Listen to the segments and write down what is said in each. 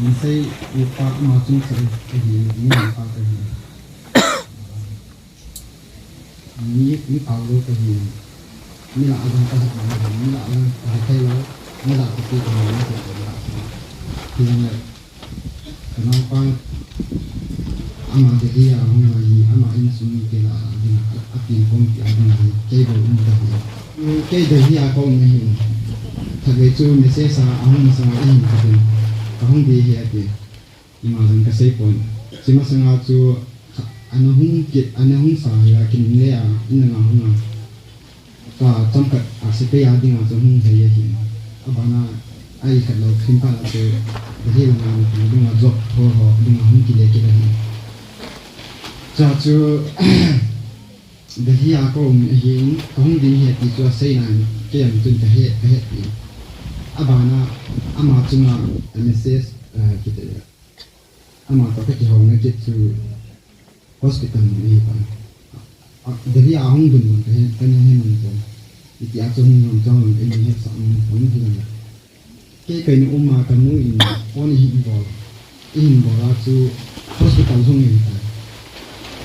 mình xây một part mà chúng xây cái gì những part cái gì ní bảo luôn cái gì ní là ăn cái gì ní là ăn cái thay lối ní là cái gì cái gì thì là cái nó quan ama jadi ya hong lagi ama ini suni ke la ni api hong ke ani ke do ni da ke de ya ko ni ta ge chu ni se sa ahong sa ini ka de ahong de ya ke ima jang ka sei pon sima sanga chu ana hong sa ya kin le ya ina nga hong ka cham ka a se pe ya ding a chu hong se ya hin abana ai ka lo khin pa la chu de hi la ni ding a job ho ding a hong ki le ke da hi cho chú để hi à có hiện không đi hiện thì cho xây này cái em tuân cái hết thì à bà na à mà chúng là MSS cái đấy à mà có cái hồng này cái chú hospital này bạn để hi à không dùng cái này mình dùng thì à chúng mình cho mình cái này hết sẵn mình thì cái này mà cái mũi on in vào là chú hospital không mình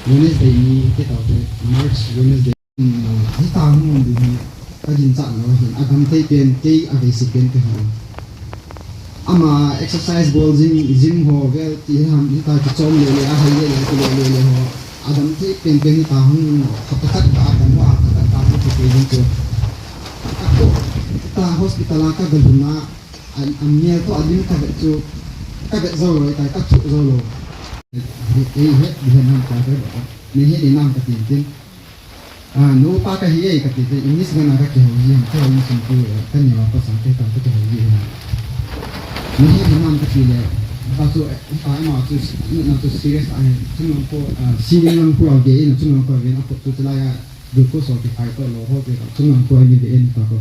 Wednesday ni kita tahu March Wednesday ni tahun ni kajin cak lah hin agam teh pen teh ada sekian teh ama exercise ball gym ho vel ti ham kita kecom le ahai le ho agam teh pen ni tahun kapatak agam wa tahun tu pun tu aku kita hospital ka galuna amnya tu adin ka becu ka bezolo ka tu zolo hết đi nam ta cái đó nên hết đi nam cái tiền tiền nếu ba cái gì cái tiền English cái nào cái kiểu gì cái ông sinh viên cái nhà có sáng cái kiểu gì nên hết đi nam cái gì là bao nhiêu phải mà tu nó tu serious anh chúng nó có serious nó có cái nó chúng nó có cái nó có tu lại được có số cái phải có lỗ ho cái chúng nó có cái gì đó có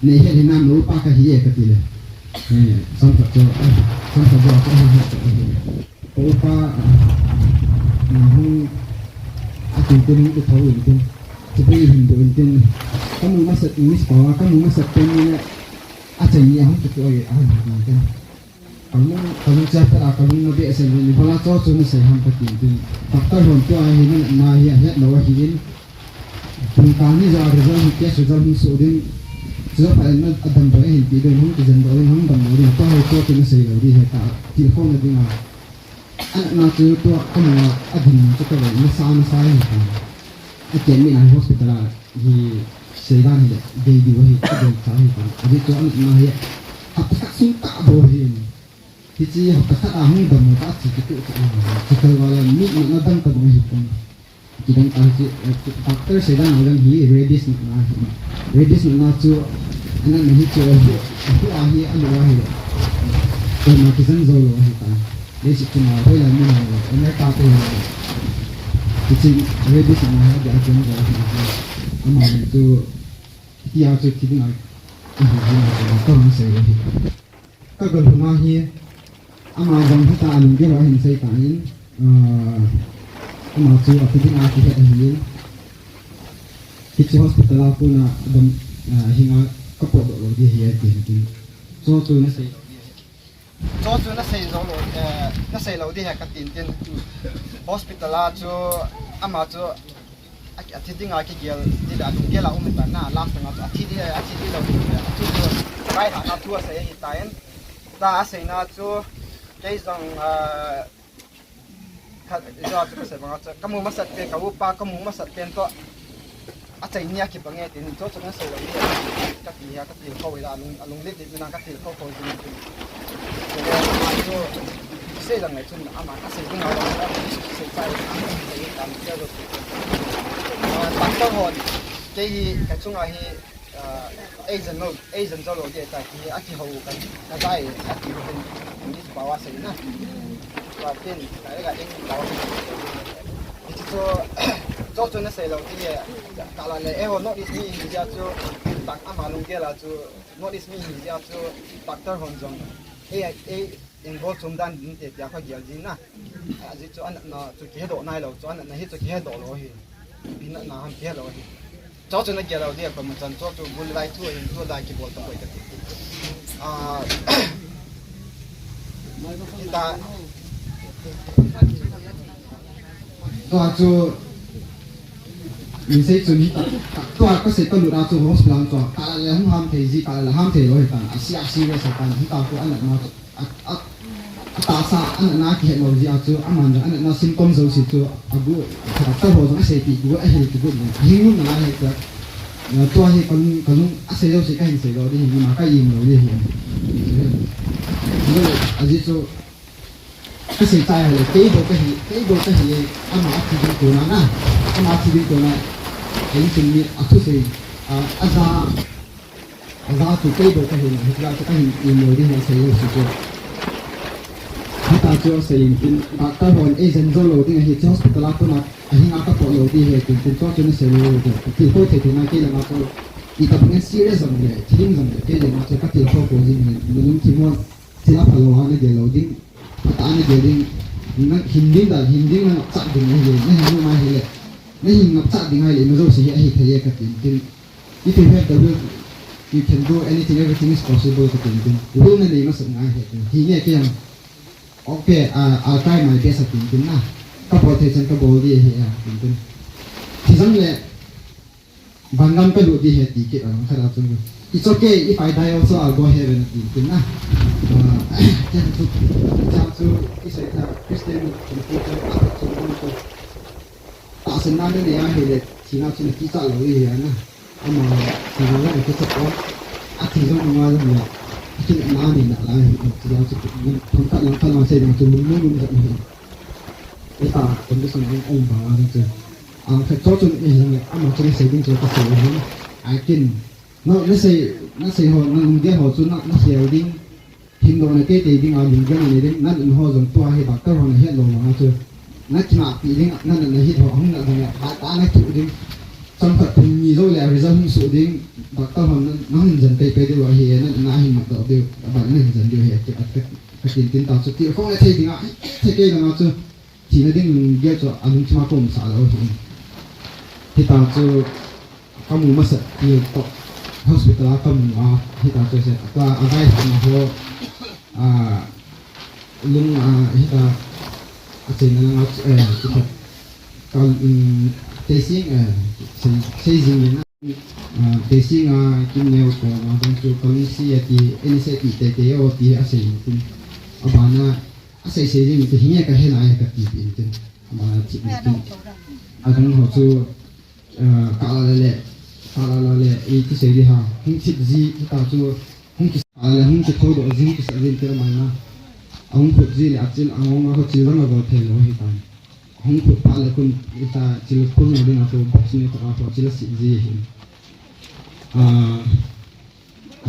nên hết đi nam nếu ba cái gì cái tiền này xong thật cho Opa nahu atin cái thấu tin tapi Hindu tin kamu masuk English bahwa kamu masuk pennya asalnya hang itu ay tin kamu cakap kamu nabi asal ni bala to tu saya hang tin faktor honto ay hin na ya no hin tungkani za rezon ke sujal hin sudin sujal pa na adam ba hin video hang ke jan ba hang dam ni to ho to tu sai lo di ha telefon na dinga anak nato tu kamu adin tu kalau masa ini akan mina hospital di sedan ni baby wahi ada tahu kan jadi tu anak naya apa tak suka bohin hiji apa tak ahung damu tak situ cikal wala ni nadam tak bohin pun kita tahu doktor sedan orang hi redis na tu anak ni tu aku ahi anu wahi tu makisan zolo wahi kan để chỉ cho nó thôi là như này em lấy ta tiền thì chỉ về đi xem nó giải quyết rồi thì mà mình tu đi ao chơi thì nó thì nó có nó sẽ thì các cái nó hi ama dòng chúng ta mình biết là hình xây cả những ama tu ở cái nào thì cái hình thì chỉ hospital aku na dom hinga kapot rồi đi hi thì so tu nó sẽ cho chú nó xây lâu đi hay cái tiền tiền hospital là chú ama chú thì tiếng ai cái gì thì đã đúng cái là mình bảo na làm xong rồi thì lâu đi chú cái thằng nào chú xây hiện tại ta xây na chú cái dòng do chú xây bằng chú kamu masat ke kamu pa kamu masat ke to xây nhà kịp bằng nghe tiền cho chú nó xây lâu đi cái tiền khâu là lùng lít mình đang cái tiền khâu gì xây dựng này chung là ama xây dựng nào đó xây xây làm theo được bắt đầu hồn cái chung là agent cho rồi tại thì anh hầu cái cái anh đi bảo xây na và tiền cái anh bảo thì cho nó xây lâu thì cả là này em nó đi mi ra cho tặng ama luôn kia là cho nó đi mi ra cho bắt đầu hồn giống involve chúng ta những cái việc phải giải quyết na, chỉ cho anh nó cho cái độ này rồi, cho anh nó hết cho cái độ rồi, pin nó làm cái rồi, cho nó cái rồi thì còn mình cho buôn lại thôi, lại cái bộ tập vậy kita tua chu mình sẽ chuẩn bị tua có sẽ có lựa chu hos plan tua cả là không ham thể gì cả là ham thể rồi cả asi là sẽ cần kita tu anh nó ta sa anh nó kia nó gì chu anh nó symptom rồi sự chu abu ta hồ nó sẽ bị gu ai thì gu hình như là ai cái tua thì còn asi rồi sẽ cái hình sẽ rồi đi nhưng mà cái gì rồi đi rồi aji chu cái sự tài là cái bộ cái gì anh mà thì cái của nó na anh mà thì cái của nó cáiสิ่งนี้อัศวินอาจารย์ตัวcái bộ cái gì này là cái gì nhiều đi này sẽ là sự choถ้าตาเจอสิ่งที่บางคนเอเจนต์โจโลที่เหตุที่ hospital ก็มาหิ้งอาก็ปวดโลที่เหตุที่ตัวจนเสียโลที่โคตรเท่ๆนะที่เราก็อีกแบบนี้ serious จังเลยที่จังเลยที่เราจะก็ที่เขาโคตรจริงเลยมันที่ว่าที่เราพลังงานเดียวเราดิ้งตาเนี่ยเดียวดิ้งนั่นหินดิ้งมันจับดิ้งให้เลยไม่หิ้งมาให้เลยไม่หิ้งมาจับดิ้งให้เลยมันรู้สึกให้ที่จะกินที่ if you have the will you can do anything everything is possible ก็กินที่รู้นั่นเองมันสำคัญเหตุที่เนี่ยที่ยังโอเคI'll try my best กินที่นะก็พอที่ฉันก็บอกดีเหตุกินที่สังเกตบางครั้งก็รู้ดีเหตุที่เกิดอะไรขนาดนั้น it's okay if I die also I'll go heaven กินที่นะจะที่สุดที่สุดที่สุดที่ตาสนาเนี่ยเหตุที่น่าจะที่จะรู้ดีนะอามาที่เราเนี่ยก็จะพอที่เราไม่ว่าเลยที่น้านี่นะอะไรที่เราจะทำการเราเสร็จเราจะมุ่งจะมีไอ้ตาคนที่สมัยองค์บากจริงๆแต่ตัวจนเองเนี่ยอามาจะได้เสด็จจะเสด็จเนี่ยไอ้กินนั่นใช่หัวนั่นเดี๋ยวหัวจุนนั่นเสียวดิ้งหินโดนเตะดิ้งเอาดิ้งกันนี่ดิ้งนั่นหัวจนตัวให้บักก็หัวเนี่ยเห็นลงมาเจอนั่นขนาดปีดิ้งนั่นเนี่ยเห็นหัวห้องนั่นเนี่ยตาเนี่ยถูดิ้งจนแบบมีโรคแล้วจะหุ่นสูดิ้งบักก็หัวนั่นจนไปดูว่าเฮียนั่นน่าเห็นมาต่อเดียวบักนั่นจนเดียวเฮียจะกินต่อสุดที่เขาเนี่ยเทดิ้งอ่ะเทเกย์นะเจอที่นั่นดิ้งเยอะจนอันนี้ที่มาผมสาแล้วเห็นที่ตาเจอข้ามูมาเสร็จที่ต่อ hospital ข้ามูที่ตาเจอเสร็จก็อะไรทำมาเพราะลุงที่ตาจริงๆแล้วที่ก็เทสิ่งใช้สิ่งนี้นะเทสิ่งกินเนื้อก็มาตรงจุดตรงนี้สิที่อันนี้สิที่เตะโอที่อาศัยที่อาบานะอาศัยสิ่งนี้ที่เหี้ยก็เห็นอะไรก็ที่เป็นที่อาบานะที่อาจารย์เขาจูกาลาเลอีที่สิ่งที่หาหุ่นชิดจีที่ตาจูหุ่นชิดหุ่นชิดเขาดูจีที่สิ่งที่เตะมานะหุ่นขุดจีเลยอาจจะหุ่นเขาจีแล้วมาบอกเทโลให้ตายหุ่นขุดปลาเลยคุณอีตาจีลุคุณเอาดินะตัวบอกนี่ตัวเขาจีละสิจีเห็น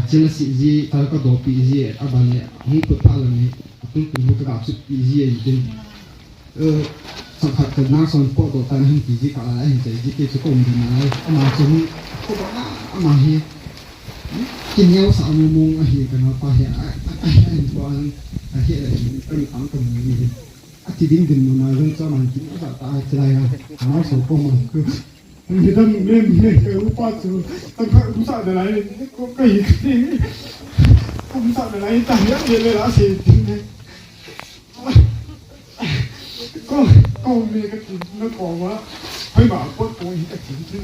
จีละสิจีตาก็ดูปีจีอาบาเนี่ยหุ่นขุดปลาเลยนี่หุ่นขุดก็กับสุดปีจีจริงสังขารจะน่าสนปวดตัวตาหุ่นปีจีกาอะไรเห็นใจจีเกี่ยวกับคนที่ไหนอามาจุ่มก็บอกอามาเฮียกินเยอะสามโมงเฮียกันมาไปเฮียตัวเฮียเป็นอันตรายนี่ที่ดิ้งดิ้งมันเรื่องเจ้ามันกินก็ตายใจอ่ะหาสมบูรณ์คือมันจะต้องเล่นอุปสรรคต้องอุปสรรคอะไรก็อีกอุปสรรคอะไรต่างๆเยอะเลยละสิก็มีกระถิ่นแล้วบอกว่าให้มาปวดตัวอีกกระถิ่นซึ่ง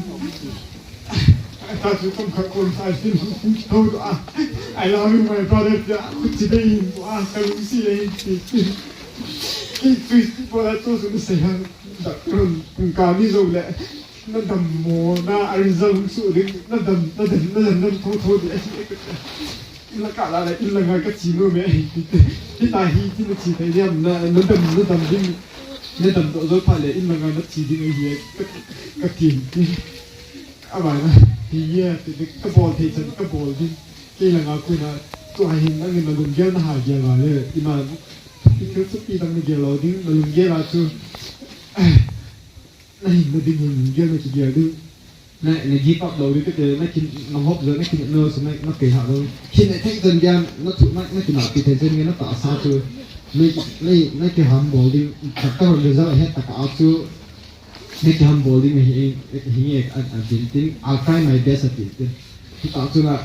ถ้าจะต้องขัดคนใส่ซึ่งเขาอ่ะ I love you my brother จะคุณจะได้ยินว่าเขารู้สิเองที่พอแล้วตัวสุดเสียดักรุ่นการที่สุดแหละนั่นทำโมน่าอริซาลุสุดนั่นทำโทษดิอินละกาอะไรอินละงานก็จีโร่เมย์ที่ตายที่มันจีไปเนี่ยนั่นทำดิ้งนั่นทำตัวรถไฟเลยอินละงานนั่นจีดิ้งไอ้เหี้ยก็กินอะไรนะที่เหี้ยที่ก็บอลที่ฉันก็บอลดิ้งที่ละงานคุณนะตัวเห็นนั่นเงินมาลุงเยอะนะหายเยอะเลยที่มาที่เขาสุดที่ตั้งในเกลอดิ้งมาลุงเยอะละจูนั่นมาดิ้งลุงเยอะมาจีเยอะดิ้งนั่นในยี่ปั๊บเราดิ้งก็เจอนั่นกินน้ำฮอบเลยนั่นกินเนื้อสมัยนั่นเกยหาเรากินในแท่งเดินยามนั่นถูกนั่นกินหนักกินเทนเซนเงี้ยนั่นต่อซาจูนั่นเกยหามบอลดิ้งแต่ก็เราจะเห็นแต่ก็เอาจูนั่นเกยหามบอลดิ้งเฮียอันดิ้งดิ้ง I'll try my best ที่ต่อจูละ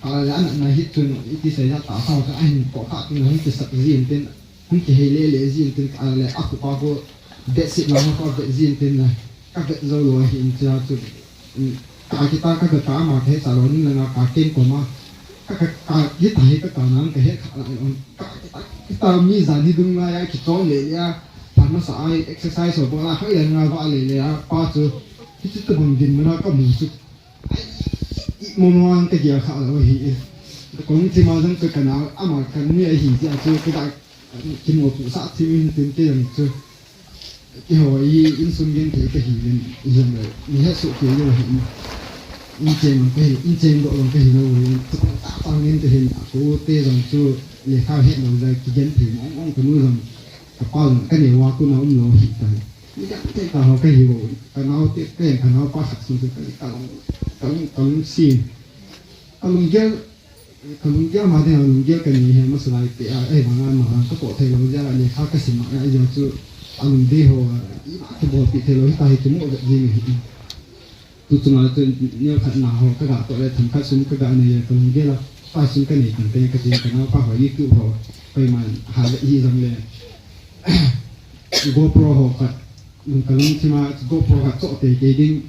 là anh này hít chun ít xảy ra tạo sao cho anh có khác cái này cái sập gì tên không chỉ hay lệ gì tên là áp qua cô vệ sinh nó có vệ gì tên này các vệ dâu rồi hiện ra chun cả kita các cái cá mà thế sao nó là cá kén của mà các cái hít thấy các cái năng cái hết kita mi ra đi đúng là cái chỗ lệ ya thành nó sai exercise rồi là cái là gọi lệ ya ba chú cái cái bằng đình mà nó có một chút mong cái gì khác là vậy cũng chỉ mà rằng cái nào mà cái này hiện ra chú cái đại cái một phụ sát thì mình tìm cái làm chú cái hồi insulin thì cái hiện hiện rồi mình hết số cái rồi in trên độ bằng cái hình rồi tăng lên cái hình của tê rằng chú để khai hết rồi ra cái dân thì mong cái nuôi rằng cái bao cái này hoa của nó lo hiện tại cái tao cái hiểu cái nó cái nó quá sạch xuống cái cái xin cái lùng gel mà thế nào lùng gel cái này mà sẽ lại cái ấy mà cái bộ thầy lùng gel này khác cái gì mà cái giờ chú lùng đi hồ cái bộ bị thầy lùng tay chúng một cái gì tu chúng ta nếu khát nào các bạn tôi thầm khát xuống các bạn này cái lùng gel là phải xuống cái này cái gì cái nó phải hỏi đi cứu họ phải mà hà lệ gì rằng là GoPro họ cái cái lùng chỉ mà GoPro cái chỗ thì cái đinh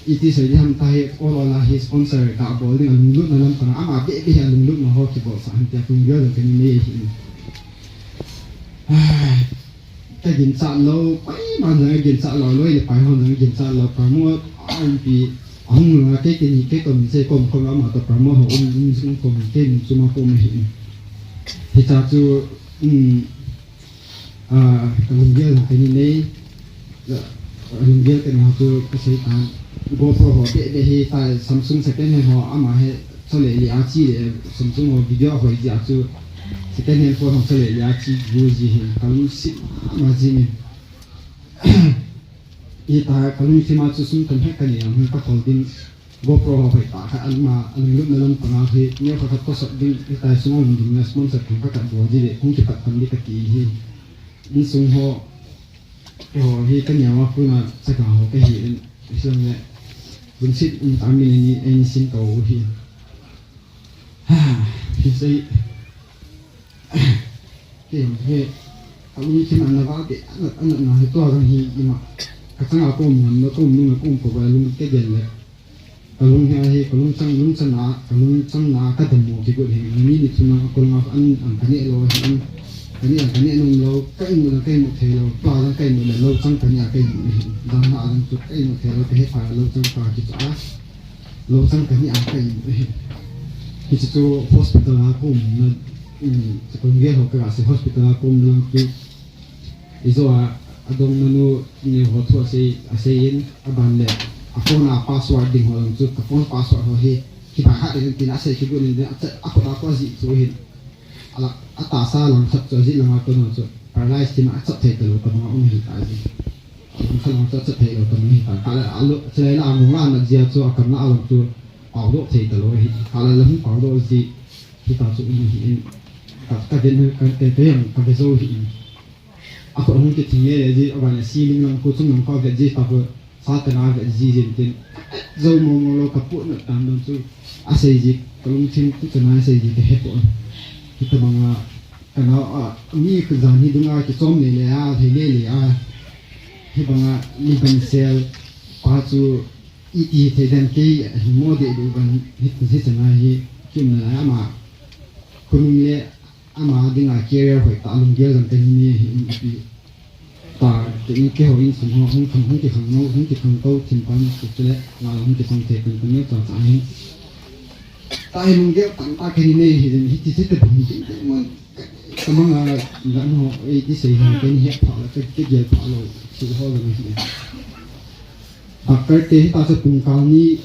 itu saja hantai olah his sponsor tak boleh dengan lulus dalam perang ama be yang lulus mahu kita saham tiap tunggu dan kini cái hiện trạng lâu mấy mà người hiện trạng lâu lối phải hơn người hiện trạng lâu phải mua anh bị ông là cái còn sẽ còn không mà tập phải mua họ ông còn cái chúng mà không hiện thì ta chú cái lùng gel cái này lùng gel cái nào chú cái gì ta GoPro họ để hi tại Samsung second hand họ ama he cho lệ liệt chi để Samsung họ video họ giả chú second hand phone họ cho lệ liệt chi vui gì hiện kalau si mà gì này hi tại kalau si mà chú sung cần hết cái này họ có còn tin GoPro họ phải tạo cái anh mà anh lúc nào cũng nói thì nếu họ có sắp đi tại sung họ mình là sponsor cũng có cả bộ gì để không chỉ bắt cầm đi cái gì hi đi sung họ hi cái nhà họ cũng là sẽ có họ cái gì xong rồi vẫn xin tạm biệt anh xin cầu hi thì xây cái hệ ông xin ăn là vào cái ăn là to rằng hi mà các thằng nào cũng nó cũng có cái luôn cái gì này kalung hay kalung sang na cái tầm một thì cũng hình như đi chung mà kalung ăn cái này rồi cái này nung lâu cái một thế lâu to là cái một là lâu sang cái nhà cái đang hạ đang chụp cái một thế lâu cái hết phải lâu sang phải cái chỗ lâu sang cái nhà cái thì chỗ hospital cũng là còn nghe họ cái hospital cũng là cái iso adong nanu ni ho thua se in aban le phone password ding ho chu ka phone password ho hi ki ba ha de tin ase ki bu ni ako da ko ji so hin ala ata sa lang sat cho ji lang ko no chu paralyze tin a sat the to ko ma um hi ta ji um sa lang sat the to ko hi ta ka la alu chle la ngong la na jia chu akam na alu chu pao do the to lo hi ka la lam pao do ji ki ta chu um hi ka den ka te yang ka be so hi aku orang kita ni jadi orang siling lang kucing lang kau jadi apa saat kenal jadi jadi jauh mongolo kaput nak tambah tu asal jadi kalau mungkin tu kenal asal jadi hepon kita bangga kenal ni kerja ni dengar kita som ni ya hile ya he bangga ni pensel pasu iti tedan ke mode itu kan itu sesuatu ni kita ama kunung le ama dengar career hội tạo lùng gel rằng cái này ta cái hội in sủng không chỉ không câu chim con thực tế là không chỉ không thể cần nhớ tao tại tại lùng gel tặng ta cái này thì sẽ được mà cảm ơn là dẫn họ cái sự cái này họ là cái gì họ là sự họ là gì cái ta sẽ cùng cao ni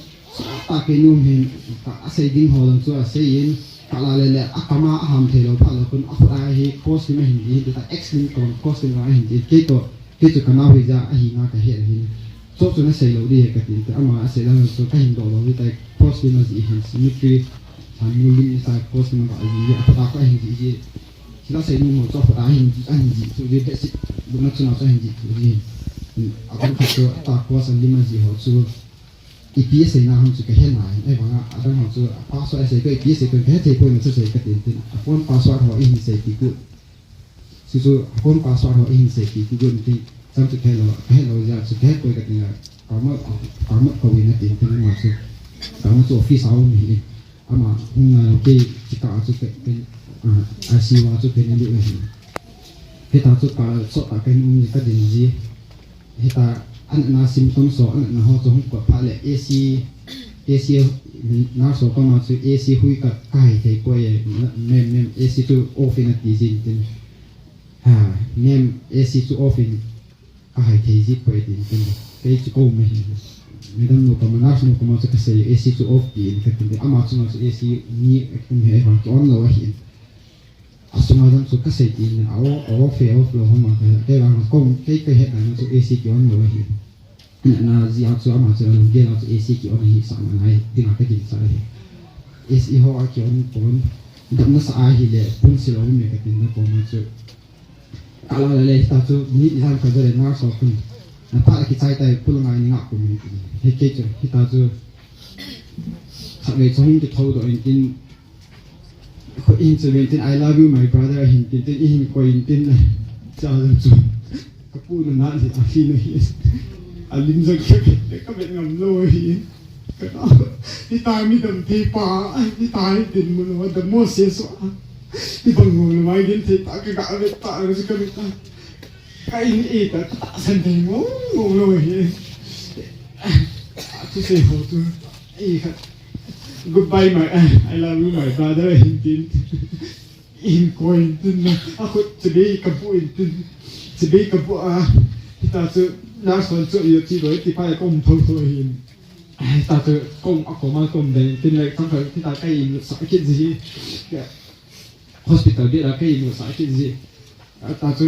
ta cái nôm hình ta xây dựng họ làm cho xây dựng kalau lele akama aham thelo phala kun afra hi course me hindi ta excellent kon course me hindi keto kana hui ja hi nga ka he hi so so na sei lo di ka ti ama se la so ka hin do lo ta course me ji hi symmetry san mu li sa course me ba ji apa ka hin ji sila sei nu mo so fa hin ji an ji so de basic bu na chuna so hin ji ji apa ka so ta course li ma ji ho so EPS na ham chu ka hen nai ai wanga adang ham chu password se ko EPS ko ke te ko na chu se ka tin tin phone password ho in se ti ku su su phone password ho in se ti ku gun ti sam chu hello ya chu ke ko ka tin ka ma ko win na tin tin ma chu ka ma chu office au mi ama hung ke chi ka chu ke a si wa chu ke ni lu he ta chu ka so ta ke ni ka din ji he ta anh na symptom so anh na ho chung ko pha le AC na so ko ma chu AC hui ka kai te ko ye mem AC tu off in ti jin tin ha mem AC tu off in kai te ji ko tin tin ke chu ko me me dam no ko ma na no ko ma chu ka se AC tu off ti ka tin ama chu no AC ni kum he ba to on lo hi asuma dam chu ka se tin ao fe off lo ho ma ke ba ko ke he na chu AC ki on lo hi na ziang chu ama chu ge na chu AC ki on hi sa ma ngai tin ka tin sa hi AC ho a ki on kon dam na sa a hi le pun si lo me ka tin na ko ma chu kala le ta chu ni izan ka le na so kun na pa ki chai tai pul ngai ni nga ko mi he ke chu hi ta chu sa le chung ki thau do in tin ko in chu tin I love you my brother hin tin in ko in tin cha chu ka pu na ni a hi no hi alim zak ka bet ngam lo hi ka ti ta mi dam ti pa ti ta tin mo no da mo se so ti bang mo mai din ti ta ka ga bet ta ro ka bet ta ka in e ta san ti mo lo hi tu se ho tu e ka goodbye my I love you my brother in coin tin ako today ka po tin today ka po ti ta chu na son chu yo chi loi ti pa ko thong thoi hin ta chu kom ako ma kom de tin le sang ti ta kai in sa ki ji hospital de la kai in sa ki ji ta chu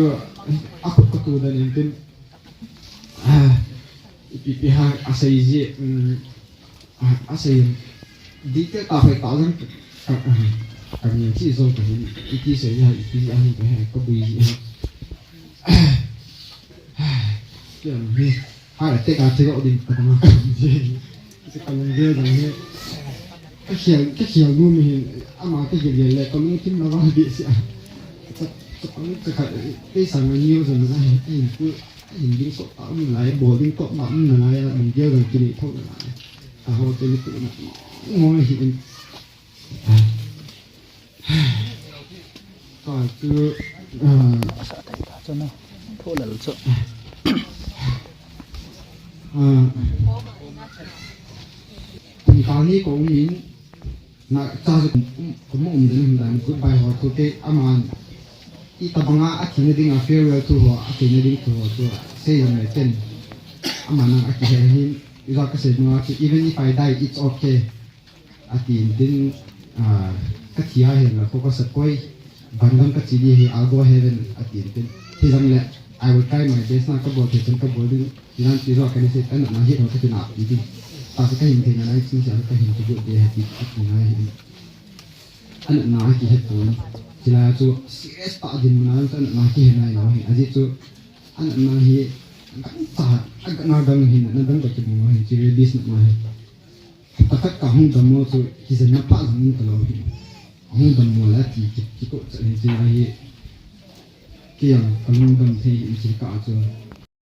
ako ko tu da nin tin pi ha asai ji asai di ke ta phải tạo ra cả nhiều chi số của những chi số như chi ăn cái có bị hai là tất cả chế độ đình của nó sẽ còn nhiều rằng như cái chiều luôn mình mà cái gì lại có những tin nó vào bị sẽ cái sản phẩm nhiều rồi nó hình cứ hình những số tạo mình lại bộ những cột mắm mình lại mình gieo rồi chỉ thôi lại à hồi tôi tự ngồi hiện rồi cứ cho nó thôi là sợ kali ko min na cha ko mo din dan ku bai ho to ke aman I tabanga akhine ding a farewell to ho akhine ding to ho to say on me ten amana akhine hin ila ka se no even if I die it's okay atin din ka thia he na ko sa koi bandam ka chili he I'll go heaven atin din thi jam le I will try my best na ka bo the chen ka bo din ilan ti ro ka ni se an na hi ho ka tin a din ta ka hin the na lai chi sa ka hin to de he ti ki na hi an na ki he to sila chu serious ta din na an na ki he na hi aji chu an na hi ta ag na dang hin na dang ka chi mo hi chi release na ma hi ta ka hung da mo chu ki se na pa dang ka lo hi hung da mo la ti ki ko cha ni chi hi ki yang ka hung dam thi chi ka chu